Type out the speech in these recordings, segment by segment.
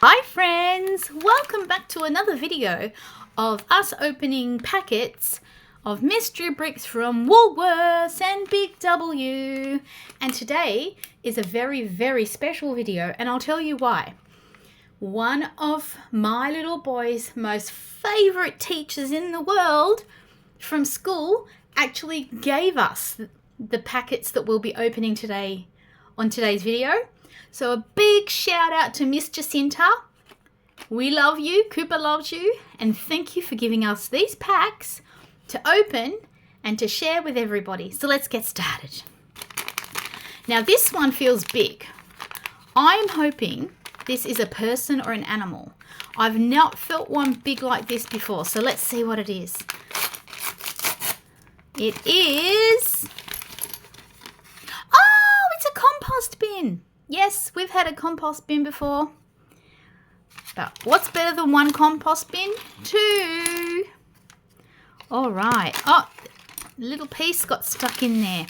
Hi friends, welcome back to another video of us opening packets of mystery bricks from Woolworths and Big W. And today is a very special video, and I'll tell you why. One of my little boy's most favourite teachers in the world from school actually gave us the packets that we'll be opening today on today's video. So a big shout out to Miss Jacinta. We love you, Cooper loves you, and thank you for giving us these packs to open and to share with everybody. So let's get started. Now this one feels big. I'm hoping this is a person or an animal. I've not felt one big like this before, so let's see what it is. It is... Oh, it's a compost bin. Yes, we've had a compost bin before. But what's better than one compost bin? Two. All right. Oh, a little piece got stuck in there.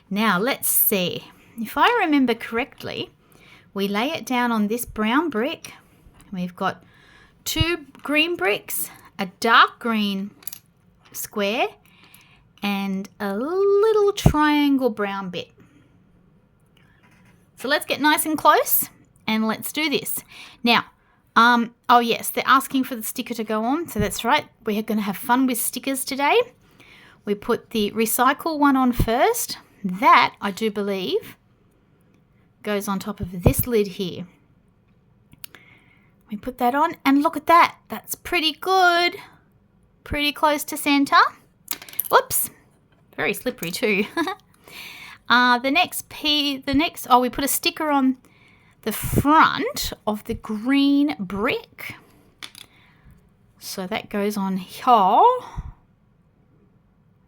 Now, let's see. If I remember correctly, we lay it down on this brown brick. We've got two green bricks, a dark green square, and a little triangle brown bit. So let's get nice and close and let's do this. Now, oh yes, they're asking for the sticker to go on. So that's right. We're going to have fun with stickers today. We put the recycle one on first. That, I do believe, goes on top of this lid here. We put that on and look at that. That's pretty good. Pretty close to center. Whoops. Very slippery too. We put a sticker on the front of the green brick. So that goes on here.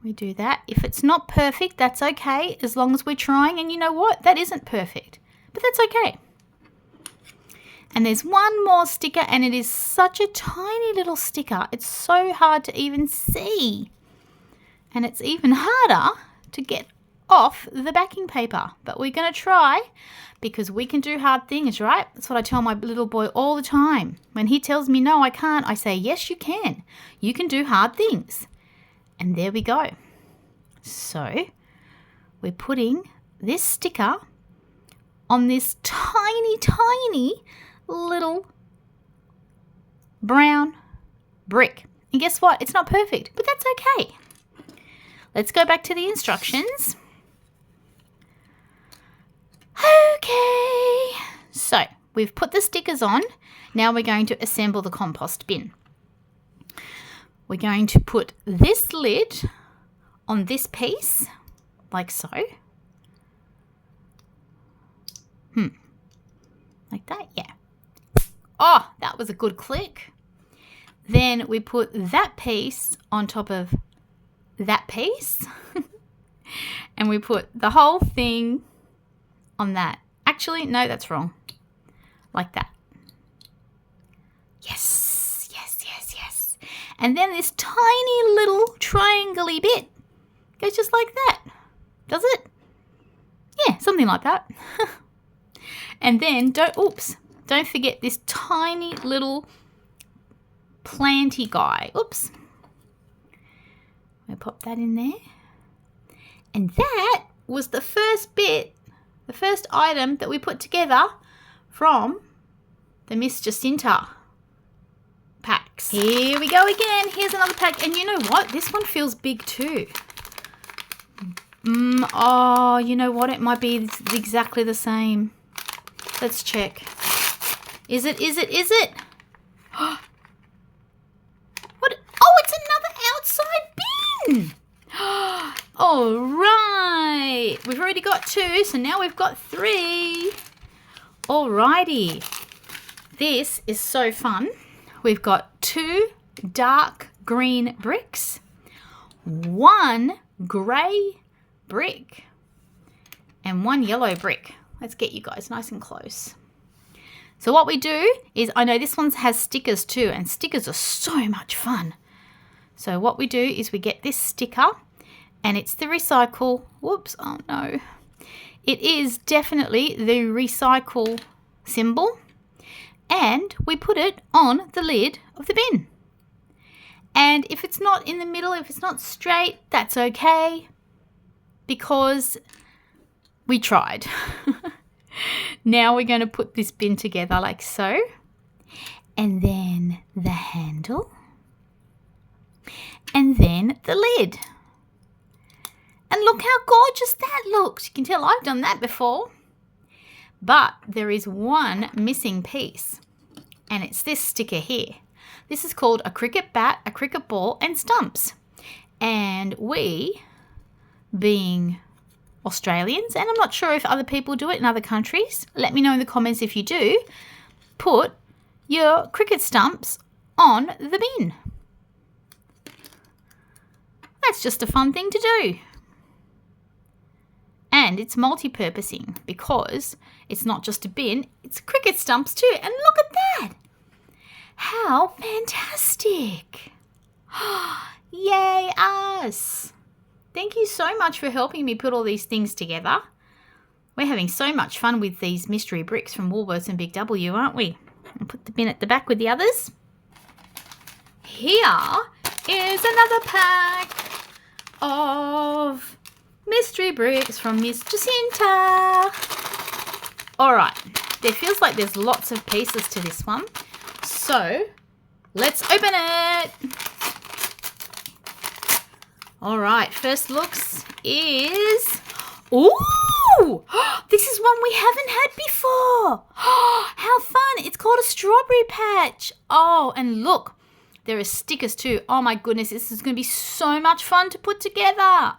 We do that. If it's not perfect, that's okay, as long as we're trying. And you know what? That isn't perfect, but that's okay. And there's one more sticker, and it is such a tiny little sticker. It's so hard to even see. And it's even harder to get off the backing paper, but we're going to try because we can do hard things, right? That's what I tell my little boy all the time. When he tells me no, I can't, I say, yes, you can. You can do hard things. And there we go. So we're putting this sticker on this tiny little brown brick. And guess what? It's not perfect, but that's okay. Let's go back to the instructions. Okay, so we've put the stickers on. Now we're going to assemble the compost bin. We're going to put this lid on this piece, like so. Like that, yeah. Oh, that was a good click. Then we put that piece on top of that piece. And we put the whole thing on that. Actually, no, that's wrong. Like that. Yes. And then this tiny little triangle-y bit goes just like that. Does it? Yeah, something like that. And then don't forget this tiny little planty guy. Oops. We'll pop that in there. And that was the first bit, the first item that we put together from the Miss Jacinta packs. Here we go again. Here's another pack. And you know what? This one feels big too. Oh, you know what? It might be exactly the same. Let's check. Is it? What? Oh, it's another outside bin. All right. We've already got two, so now we've got three. Alrighty. This is so fun. We've got two dark green bricks, one grey brick, and one yellow brick. Let's get you guys nice and close. So what we do is, I know this one has stickers too, and stickers are so much fun. So what we do is we get this sticker, and it's the recycle. Whoops, oh no. It is definitely the recycle symbol. and we put it on the lid of the bin. And if it's not in the middle, if it's not straight, that's okay, because we tried. Now we're going to put this bin together like so, and then the handle, and then the lid. And look how gorgeous that looks. You can tell I've done that before. But there is one missing piece, and it's this sticker here. This is called a cricket bat, a cricket ball, and stumps. And we, being Australians, and I'm not sure if other people do it in other countries, let me know in the comments if you do, put your cricket stumps on the bin. That's just a fun thing to do. And it's multi-purposing because it's not just a bin, it's cricket stumps too. And look at that. How fantastic. Yay us. Thank you so much for helping me put all these things together. We're having so much fun with these mystery bricks from Woolworths and Big W, aren't we? I'll put the bin at the back with the others. Here is another pack of mystery bricks from Miss Jacinta. All right, there feels like there's lots of pieces to this one. So let's open it. All right, first looks is, ooh, this is one we haven't had before. How fun. It's called a strawberry patch. Oh, and look, there are stickers too. Oh my goodness, this is going to be so much fun to put together.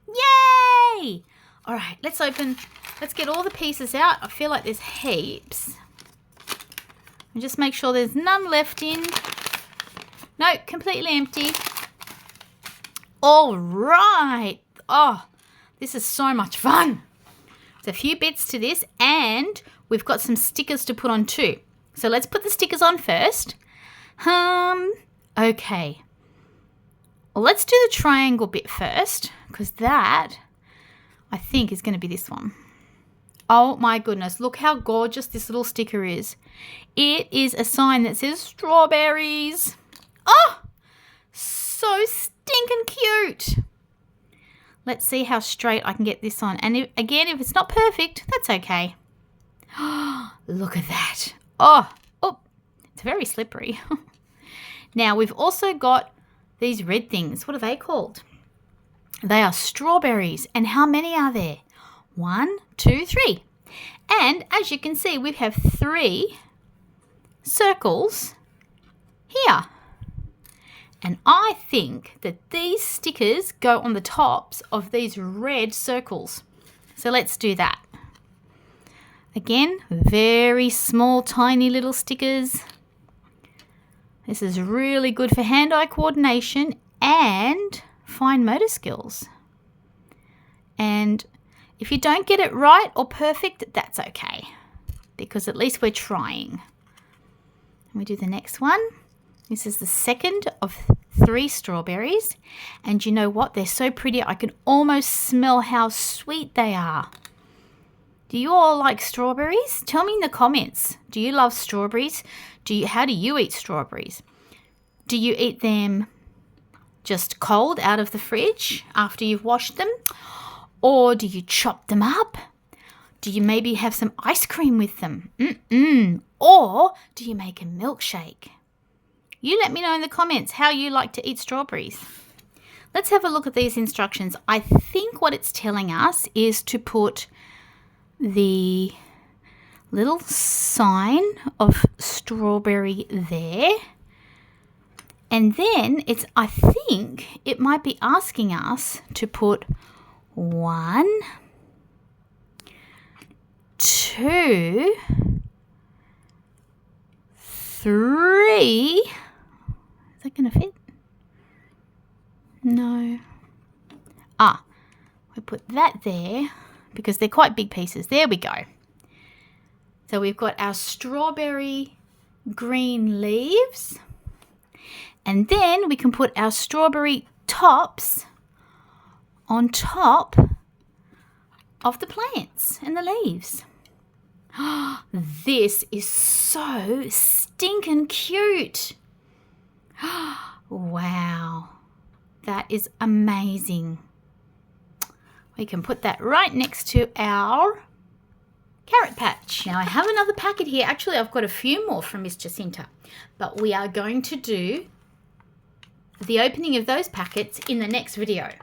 Yay! All right, let's get all the pieces out. I feel like there's heaps. And just make sure there's none left in. No, completely empty. All right. Oh, this is so much fun. There's a few bits to this, and we've got some stickers to put on too. So let's put the stickers on first. Okay. Well, let's do the triangle bit first, because that, I think, is going to be this one. Oh my goodness, look how gorgeous this little sticker is. It is a sign that says strawberries. Oh, so stinking cute. Let's see how straight I can get this on. And if it's not perfect, that's okay. Look at that. Oh, it's very slippery. Now, we've also got these red things. What are they called? They are strawberries. And how many are there? 1, 2, 3. And as you can see, we have 3 circles here. And I think that these stickers go on the tops of these red circles. So let's do that. Again, very small, tiny little stickers. This is really good for hand-eye coordination and fine motor skills. And if you don't get it right or perfect, that's okay, because at least we're trying. We do the next one. This is the second of 3 strawberries. And you know what? They're so pretty. I can almost smell how sweet they are. Do you all like strawberries? Tell me in the comments. Do you love strawberries? How do you eat strawberries? Do you eat them just cold out of the fridge after you've washed them? Or do you chop them up? Do you maybe have some ice cream with them? Or do you make a milkshake? You let me know in the comments how you like to eat strawberries. Let's have a look at these instructions. I think what it's telling us is to put the little sign of strawberry there. And then I think it might be asking us to put 1, 2, 3. Is that going to fit? No. We put that there because they're quite big pieces. There we go. So we've got our strawberry green leaves. And then we can put our strawberry tops on top of the plants and the leaves. This is so stinking cute. Wow, that is amazing. We can put that right next to our carrot patch. Now I have another packet here. Actually, I've got a few more from Miss Jacinta, but we are going to do the opening of those packets in the next video.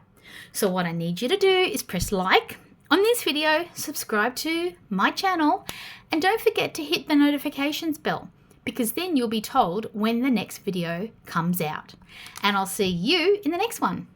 So what I need you to do is press like on this video, subscribe to my channel, and don't forget to hit the notifications bell, because then you'll be told when the next video comes out. And I'll see you in the next one.